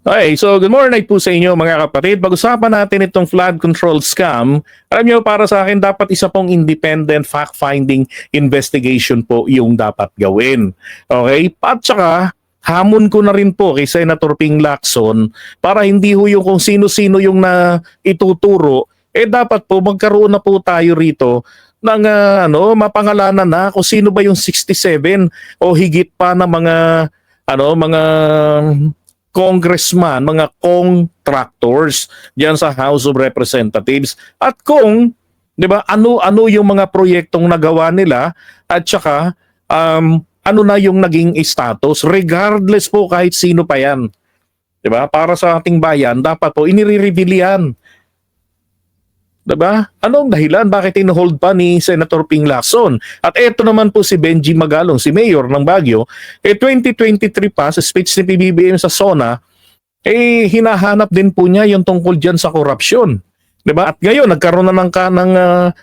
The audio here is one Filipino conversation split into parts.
Okay, so good morning po sa inyo mga kapatid. Pag-usapan natin itong flood control scam. Alam nyo, para sa akin, dapat isa pong independent fact-finding investigation po yung dapat gawin. Okay? At saka, hamon ko na rin po kay Senator Ping Lacson para hindi ho yung kung sino-sino yung na ituturo, dapat po magkaroon na po tayo rito ng mapangalanan na kung sino ba yung 67 o higit pa na mga congressman, mga contractors diyan sa House of Representatives at kung 'di ba ano yung mga proyektong nagawa nila at saka ano na yung naging status regardless po kahit sino pa 'yan. 'Di ba? Para sa ating bayan dapat po inire-reveal 'yan. 'Di ba? Anong dahilan bakit ino-hold pa ni Senator Ping Lacson? At eto naman po si Benji Magalong, si Mayor ng Baguio, 2023 pa sa speech ni PBBM sa SONA, hinahanap din po niya yung tungkol diyan sa korupsyon. 'Di ba? At ngayon nagkaroon na ng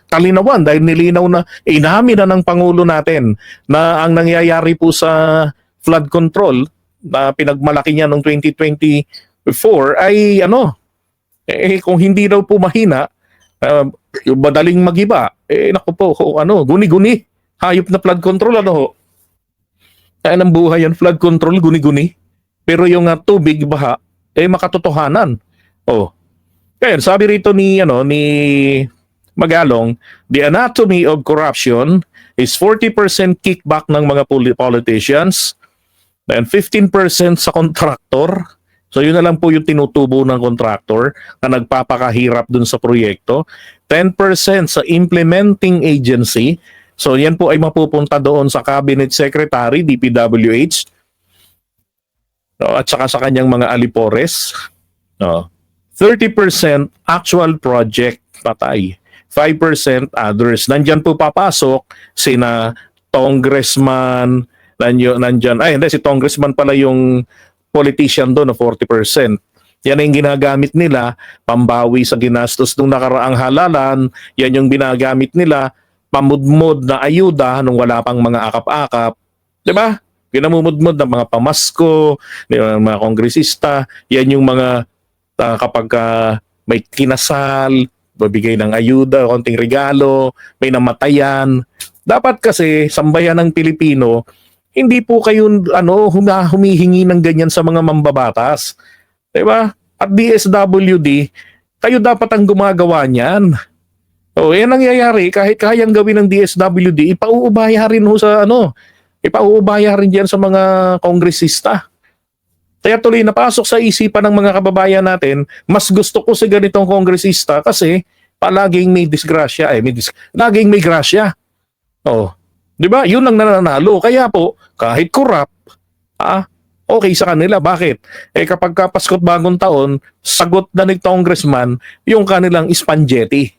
kalinawan dahil nilinaw na inamin na ng pangulo natin na ang nangyayari po sa flood control na pinagmalaki niya noong 2024 ay kung hindi daw po mahina, yung madaling magiba, naku po, guni-guni. Hayop na flood control, Kaya ng buhay yan, flood control, guni-guni. Pero yung tubig, baha, makatotohanan. Oh. Kaya sabi rito ni Magalong, the anatomy of corruption is 40% kickback ng mga politicians, and 15% sa contractor. So yun na lang po yung tinutubo ng contractor na nagpapakahirap dun sa proyekto. 10% sa implementing agency. So yan po ay mapupunta doon sa Cabinet Secretary, DPWH. At saka sa kanyang mga alipores. 30% actual project, patay. 5% others. Nandyan po papasok sina congressman, si congressman pala yung politician doon na 40%. Yan ang ginagamit nila pambawi sa ginastos nung nakaraang halalan. Yan yung ginagamit nila pamudmod na ayuda nung wala pang mga akap-akap. 'Di ba? Ginamumudmod ng mga pamasko, ng mga kongresista. Yan yung mga kapag may kinasal, babigay ng ayuda, konting regalo, may namatayan. Dapat kasi sambayan ng Pilipino, hindi po kayo humihingi ng ganyan sa mga mambabatas. 'Di ba? At DSWD, kayo dapat ang gumagawa niyan. Yan nangyayari kahit kayang gawin ng DSWD, ipauubaya rin ipauubaya rin diyan sa mga kongresista. Kaya tuloy napasok sa isipan ng mga kababayan natin, mas gusto ko si ganitong kongresista kasi palaging may disgrasya, laging may grasya. 'Di ba? Yun ang nananalo. Kaya po, kahit corrupt, okay sa kanila. Bakit? Kapag Pasko't Bagong Taon, sagot na ni congressman yung kanilang spaghetti.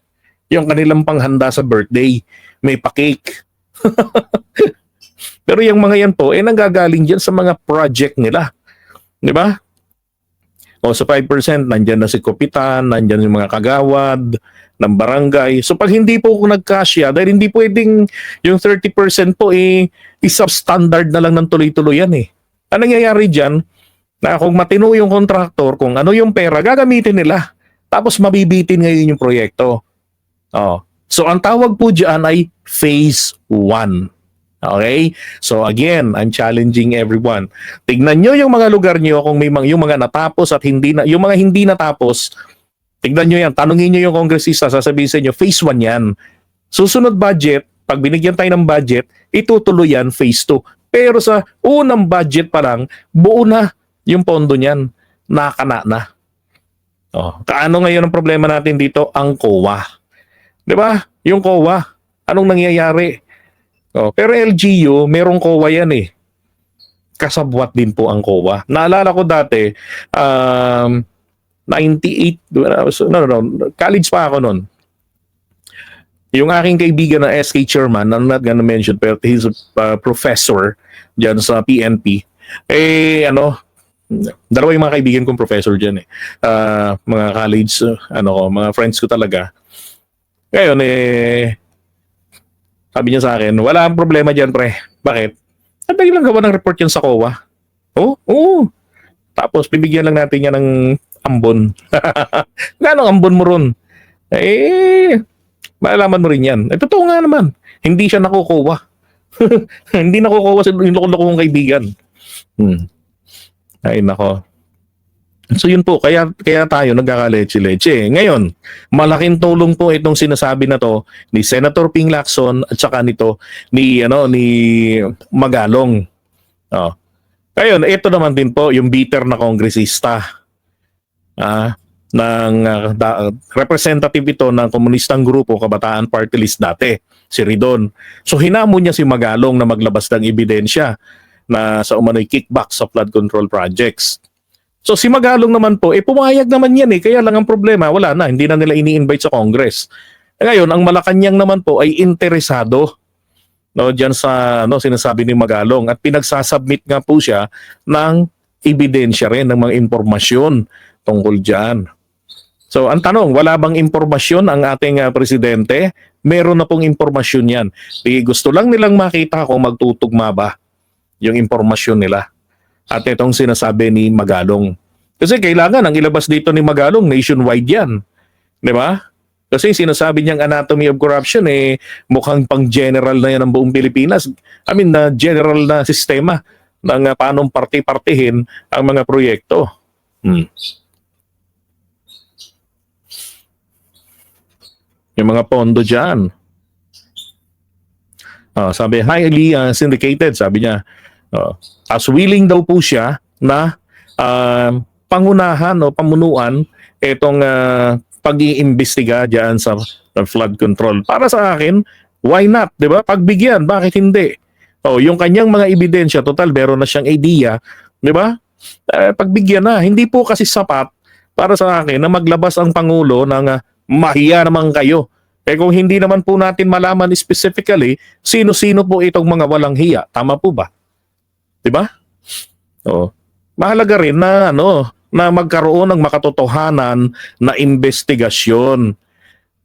Yung kanilang panghanda sa birthday. May pa-cake. Pero yung mga yan po, nanggagaling dyan sa mga project nila. 'Di ba? Sa 5%, nandyan na si Kopitan, nandyan yung mga kagawad ng barangay. So pag hindi po nagkasya, dahil hindi pwedeng yung 30% po substandard na lang ng tuloy-tuloy yan . Ang nangyayari dyan, na kung matino yung kontraktor, kung ano yung pera, gagamitin nila. Tapos mabibitin ngayon yung proyekto. So ang tawag po dyan ay Phase 1. Okay? So again, I'm challenging everyone. Tignan nyo yung mga lugar nyo kung may yung mga natapos at yung mga hindi natapos. Tignan nyo yan. Tanungin nyo yung kongresista, sasabihin sa inyo, Phase 1 yan. Susunod budget, pag binigyan tayo ng budget, itutuloy yan, Phase 2. Pero sa unang budget pa lang, buo na yung pondo niyan. Nakana na. Kaano ngayon ang problema natin dito? Ang COA. 'Di ba? Yung COA. Anong nangyayari? Pero LGU, merong COA yan . Kasabwat din po ang COA. Naalala ko dati, 98, college pa ako noon. Yung aking kaibigan na SK chairman, I'm not gonna mention, pero he's a professor dyan sa PNP. Dalawa yung mga kaibigan kong professor dyan . Mga college, mga friends ko talaga. Ngayon, sabi niya sa akin, wala ang problema dyan, pre. Bakit? Sabi lang gawa ng report yan sa COA. Oo. Tapos bibigyan lang natin yan ng ambon. Gano'ng ambon mo ron? Eh, malalaman mo rin yan. Eh, totoo nga naman. Hindi siya nakukuha. Hindi nakukuha sa loko-loko kong kaibigan. Ay, nako. So yun po, kaya tayo nagkakaleche-leche. Ngayon, malaking tulong po itong sinasabi na to ni Senator Ping Lacson at saka nito ni Magalong. Oh. Ngayon, ito naman din po yung bitter na kongresista. Representative ito ng komunistang grupo Kabataan Party List dati, si Ridon. So hinamon niya si Magalong na maglabas ng ebidensya na sa umano'y kickback sa flood control projects. So si Magalong naman po, pumayag naman yan kaya lang ang problema, wala na, hindi na nila ini-invite sa Congress. Ngayon, ang Malacanang naman po ay interesado diyan sa sinasabi ni Magalong at pinagsasubmit nga po siya ng ebidensya rin ng mga impormasyon tungkol diyan. So ang tanong, wala bang impormasyon ang ating presidente? Meron na pong impormasyon yan. Gusto lang nilang makita kung magtutugma ba yung impormasyon nila. At itong sinasabi ni Magalong. Kasi kailangan ang ilabas dito ni Magalong, nationwide yan. Di ba? Kasi sinasabi niyang anatomy of corruption, mukhang pang general na yan ng buong Pilipinas. I mean, general na sistema ng paanong parti-partihin ang mga proyekto. Yung mga pondo dyan. Sabi, highly syndicated, sabi niya. As willing daw po siya na pangunahan o pamunuan itong pag-iimbestiga diyan sa flood control. Para sa akin, why not, 'di ba? Pagbigyan, bakit hindi? Yung kanyang mga ebidensya, total meron na siyang idea, 'di ba? Pagbigyan na, hindi po kasi sapat para sa akin na maglabas ang pangulo ng mahiya naman kayo. Kung hindi naman po natin malaman specifically sino-sino po itong mga walang hiya, tama po ba? 'Di ba? Mahalaga rin na na magkaroon ng makatotohanan na investigasyon.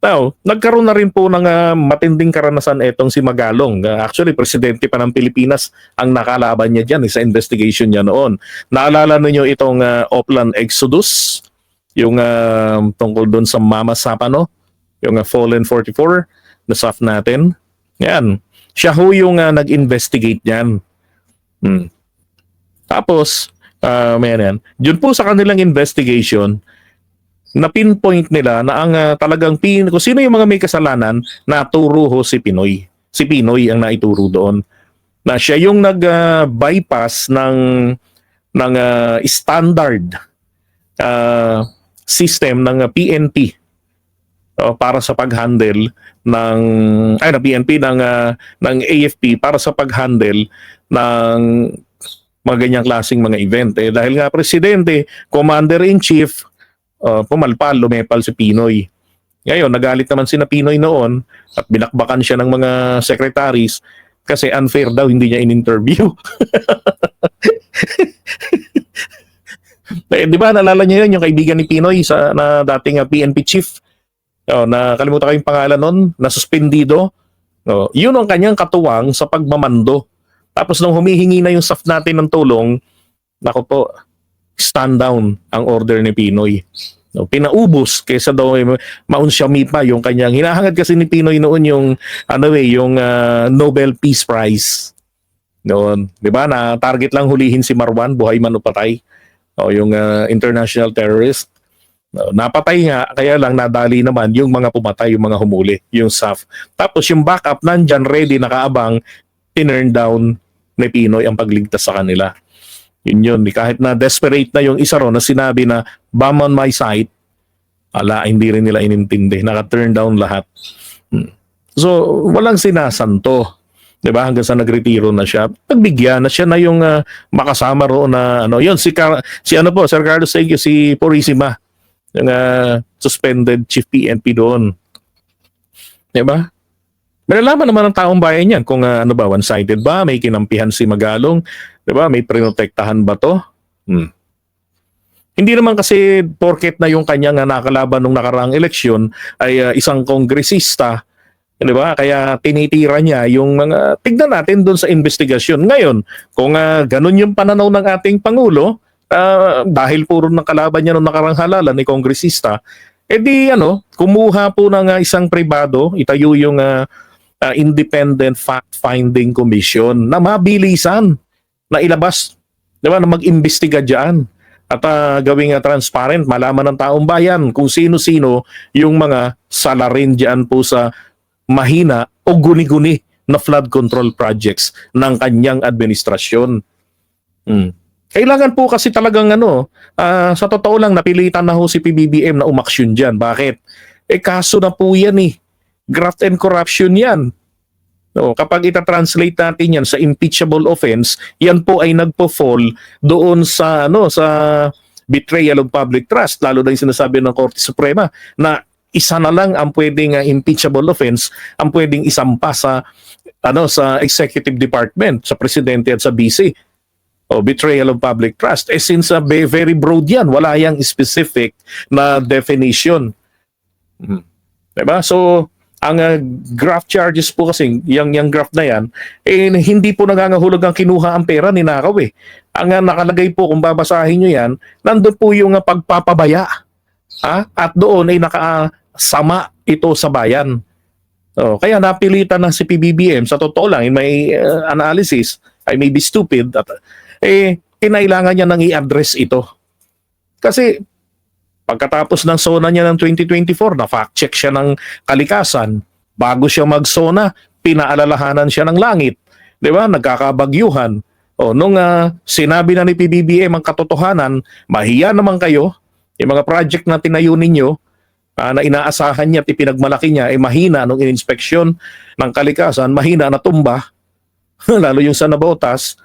Now, nagkaroon na rin po ng matinding karanasan itong si Magalong. Actually, presidente pa ng Pilipinas ang nakalaban niya diyan sa investigation niya noon. Naalala niyo itong Oplan Exodus, yung tungkol doon sa Mama Sapano, yung Fallen 44 na SAF natin. Yan. Siya ho yung nag-investigate niyan. Tapos, yun po sa kanilang investigation, na pinpoint nila na ang talagang kung sino yung mga may kasalanan, naturo ho si Pinoy. Si Pinoy ang naituro doon. Na siya yung nag-bypass ng standard system ng PNP para sa pag-handle ng PNP ng AFP para sa pag-handle ng mga ganyang klaseng mga event. Dahil nga presidente, commander-in-chief, lumepal si Pinoy. Ngayon, nagalit naman si Pinoy noon at binakbakan siya ng mga secretaries kasi unfair daw, hindi niya in-interview. Di ba, naalala niyo yun, yung kaibigan ni Pinoy na dating PNP chief? Nakalimutan ko yung pangalan nun, nasuspendido. Yun ang kanyang katuwang sa pagmamando. Tapos nung humihingi na yung staff natin ng tulong, nako po, stand down ang order ni Pinoy. Pinaubos kaysa daw maunsyami pa yung kanyang hinahangad kasi ni Pinoy noon yung Nobel Peace Prize. Noon, 'di ba? Na target lang hulihin si Marwan, buhay man o patay. Yung international terrorist. Napatay nga, kaya lang nadali naman yung mga pumatay, yung mga humuli, yung SAF. Tapos yung backup nandyan ready, nakaabang, tinurn down ni Pinoy ang pagligtas sa kanila. Yun. Kahit na desperate na yung isa ron na sinabi na bomb on my side, hindi rin nila inintindi. Naka-turn down lahat. So, walang sinasanto. Diba? Hanggang sa nagretiro na siya. Pagbigyan na siya na yung makasama roon na yun, Sir Carlos Seguio, si Purisima, yung suspended chief PNP doon. Diba? Malalaman naman ng taong bayan yan kung one-sided ba, may kinampihan si Magalong, 'di ba? May prinotektahan ba 'to? Hindi naman kasi porket na yung kanyang nakalaban nung nakaraang eleksyon ay isang kongresista, 'di ba? Kaya tinitira niya yung mga tignan natin doon sa investigasyon. Ngayon, kung ganun yung pananaw ng ating pangulo, Dahil puro ng kalaban niya nung nakarang halalan ni kongresista, kumuha po ng isang pribado, itayo yung Independent Fact-Finding Commission na mabilisan na ilabas, di ba, na mag-imbestiga diyan at gawing transparent, malaman ng taong bayan kung sino-sino yung mga salarin diyan po sa mahina o guni-guni na flood control projects ng kanyang administrasyon. Kailangan po kasi talagang sa totoo lang napilitan na ho si PBBM na umaksyon diyan. Bakit? Kaso na po yan eh. Graft and corruption yan. No, kapag ita-translate natin yan sa impeachable offense, yan po ay nagpo-fall doon sa sa betrayal of public trust, lalo na yung sinasabi ng Korte Suprema na isa na lang ang pwedeng impeachable offense, ang pwedeng isampa sa sa executive department, sa presidente at sa BC. O betrayal of public trust. Since very broad yan, wala yang specific na definition. Diba? So, ang graft charges po kasi, yung graft na yan, hindi po nangangahulog ang kinuha ang pera, ninakaw eh. Ang nakalagay po, kung babasahin nyo yan, nandun po yung pagpapabaya. At doon ay nakasama ito sa bayan. Kaya napilitan na si PBBM, sa totoo lang, in my analysis, I may be stupid, at kinailangan niya nang i-address ito. Kasi pagkatapos ng SONA niya ng 2024, na fact check siya ng kalikasan, bago siya mag-SONA, pinaalalahanan siya ng langit. 'Di ba? Nagkakabagyuhan. Nung sinabi na ni PBBM ang katotohanan, mahiya naman kayo, yung mga project na tinayo ninyo, na inaasahan niya at ipinagmalaki niya, mahina nung in-inspection ng kalikasan, mahina na tumba, lalo yung sa Nabotas,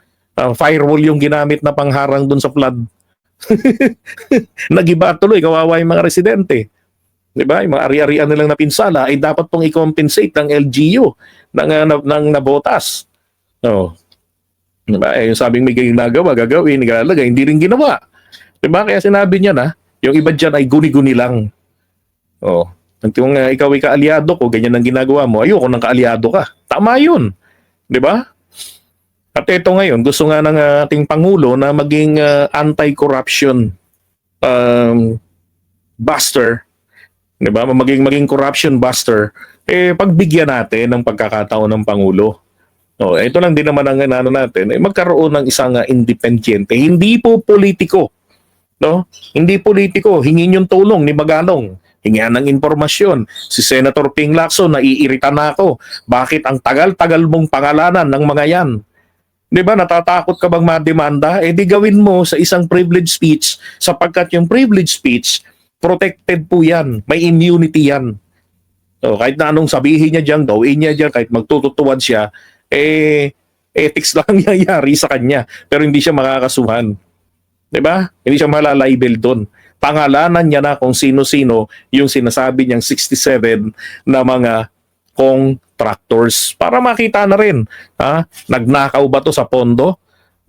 firewall yung ginamit na pangharang dun sa flood. Nagiba tuloy, kawawa yung mga residente. Diba? Yung mga ari-arian nilang napinsala ay dapat pong i-compensate ng LGU ng Nabotas. Diba? Yung sabing may ginagawa, gagawin, nilalagay, hindi rin ginawa. Diba? Kaya sinabi niya na, yung iba dyan ay guni-guni lang. Kung ikaw ay kaalyado ko, ganyan ang ginagawa mo, ayoko ng kaalyado ka. Tama yun. Diba? At ito ngayon, gusto nga ng ating Pangulo na maging anti-corruption buster, di ba? Maging corruption buster, pagbigyan natin ng pagkakataon ng Pangulo. Ito lang din naman ang natin, magkaroon ng isang independyente. Hindi po politiko. No? Hindi politiko. Hingin yung tulong ni Magalong. Hingihan ng impormasyon. Si Senator Ping Lacson, naiirita na ako. Bakit ang tagal-tagal mong pangalanan ng mga yan? Di ba, natatakot ka bang mademanda? Di gawin mo sa isang privilege speech, sapagkat yung privilege speech, protected po yan. May immunity yan. Kahit na anong sabihin niya dyan, gawin niya dyan, kahit magtututuwad siya, ethics lang nangyayari sa kanya. Pero hindi siya makakasuhan. Di ba? Hindi siya malalibel doon. Pangalanan niya na kung sino-sino yung sinasabi niyang 67 na mga contractors para makita na rin, nagnakaw ba to sa pondo,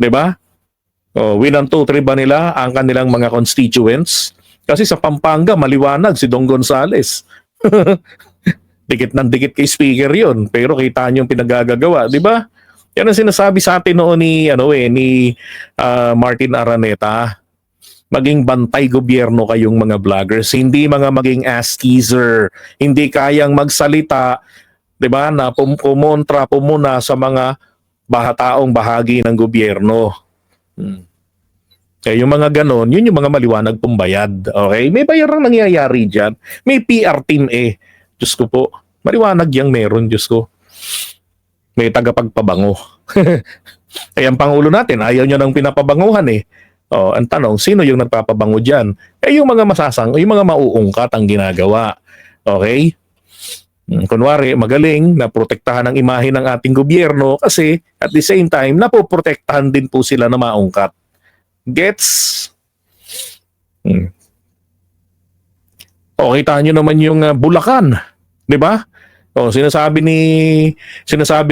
'di ba? Winan 2-3 ba nila ang kanilang mga constituents? Kasi sa Pampanga maliwanag si Dong Gonzales. Dikit ng dikit kay speaker 'yon, pero kita niyo yung pinagagagawa, 'di ba? Yan ang sinasabi sa atin noon ni Martin Araneta. Maging bantay gobyerno kayong mga vloggers, hindi mga maging ass teaser, hindi kayang magsalita, 'di ba, na pumontra po muna sa mga taong bahagi ng gobyerno. Yung mga ganon, yun yung mga maliwanag pong bayad. Okay? May bayarang nangyayari diyan. May PR team Diyos ko po. Maliwanag yang meron, Diyos ko. May tagapagpabango. Kaya ang Pangulo natin, ayaw niya ng pinapabanguhan ang tanong, sino yung nagpapabango dyan? Yung mga yung mga mauungkat ang ginagawa. Okay? Kunwari, magaling na protektahan ang imahe ng ating gobyerno kasi at the same time, napoprotektahan din po sila na maungkat. Gets? Kita nyo naman yung Bulacan. Di ba? Sinasabi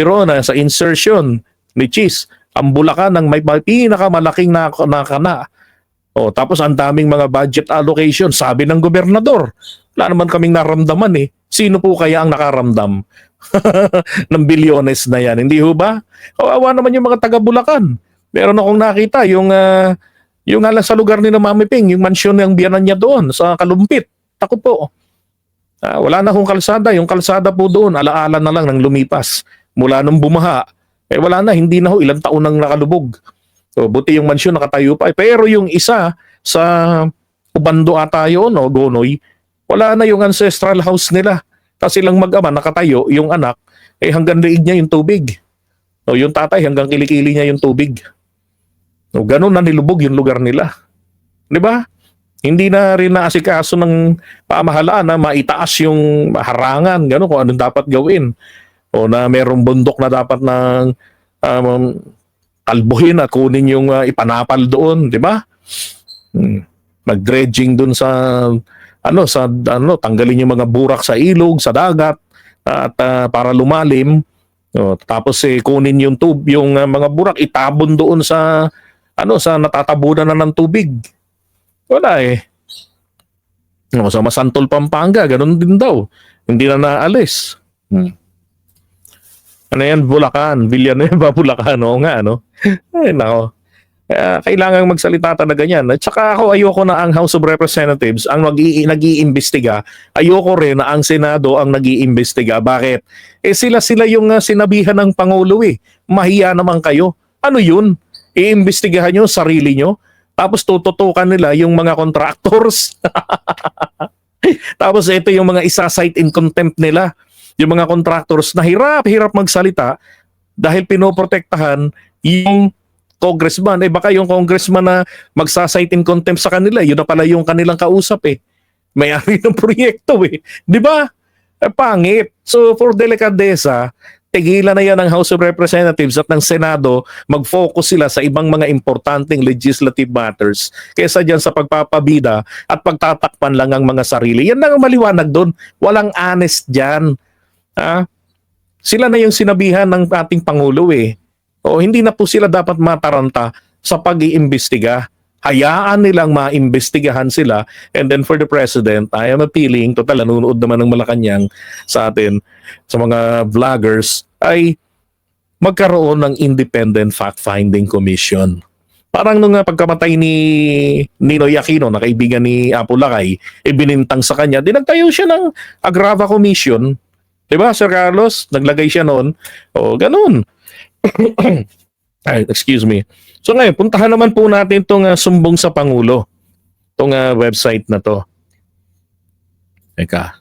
ro na sa insertion ni Cheese, ang Bulacan ang may pinakamalaking nakana. Tapos ang daming mga budget allocation, sabi ng gobernador. Wala naman kaming naramdaman Sino po kaya ang nakaramdam ng bilyones na yan? Hindi ho ba? Kawawa naman yung mga taga Bulacan. Meron akong nakita yung Yung nga lang sa lugar ni na Mami Ping, yung mansyon ng biyanan niya doon sa Kalumpit. Ako po. Wala na akong kalsada. Yung kalsada po doon, alaala na lang ng lumipas. Mula nung bumaha, wala na, hindi na ho, ilang taon nang nakalubog. So, buti yung mansyon nakatayo pa. Pero yung isa sa Ubando ata yun, no, Gonoy, wala na yung ancestral house nila. Kasi lang mag-ama, nakatayo, yung anak, hanggang liig niya yung tubig. O, yung tatay, hanggang kilikili niya yung tubig. O, ganun na nilubog yung lugar nila. Di ba? Hindi na rin naasikaso ng pamahalaan na maitaas yung harangan, gano'n, kung anong dapat gawin. O na merong bundok na dapat ng kalbuhin at kunin yung ipanapal doon, di ba? Mag-dredging doon sa tanggalin yung mga burak sa ilog, sa dagat at para lumalim. Tapos kunin yung yung mga burak itabon doon sa sa natatabunan na ng tubig. Wala eh. Sa Masantol, Pampanga, ganun din daw. Hindi na naalis. Ano yan? Bulacan. Villanueva, Bulacan. Oo nga, no? Ay, nako. Kailangan magsalita talaga yan. At saka ako, ayoko na ang House of Representatives ang nag-iimbestiga. Ayoko rin na ang Senado ang nag-iimbestiga. Bakit? Sila yung sinabihan ng Pangulo eh. Mahiya naman kayo. Ano yun? Iimbestigahan nyo sarili nyo? Tapos tututukan nila yung mga contractors. Tapos ito yung mga isa-cite in contempt nila. Yung mga contractors na hirap magsalita dahil pinoprotektahan yung congressman. Baka yung congressman na magsasite in contempt sa kanila, yun na pala yung kanilang kausap eh. May-ari ng proyekto eh. Di ba? Pangit. So for delikadesa, tigilan na yan ng House of Representatives at ng Senado, mag-focus sila sa ibang mga importanteng legislative matters kaysa dyan sa pagpapabida at pagtatakpan lang ang mga sarili. Yan na ang maliwanag doon. Walang honest dyan. Sila na yung sinabihan ng ating Pangulo eh. O hindi na po sila dapat mataranta sa pag-iimbestiga. Hayaan nilang maimbestigahan sila. And then for the President, I am appealing, total nanonood naman ng Malacanang sa atin, sa mga vloggers, ay magkaroon ng Independent Fact-Finding Commission. Parang nung pagkamatay ni Ninoy Aquino, na kaibigan ni Apo Lakay, binintang sa kanya, dinagtayo siya ng Agrava Commission. Diba, Sir Carlos? Naglagay siya noon. O, ganun. Ay, excuse me. So ngayon, puntahan naman po natin itong Sumbong sa Pangulo. Itong website na to. Teka.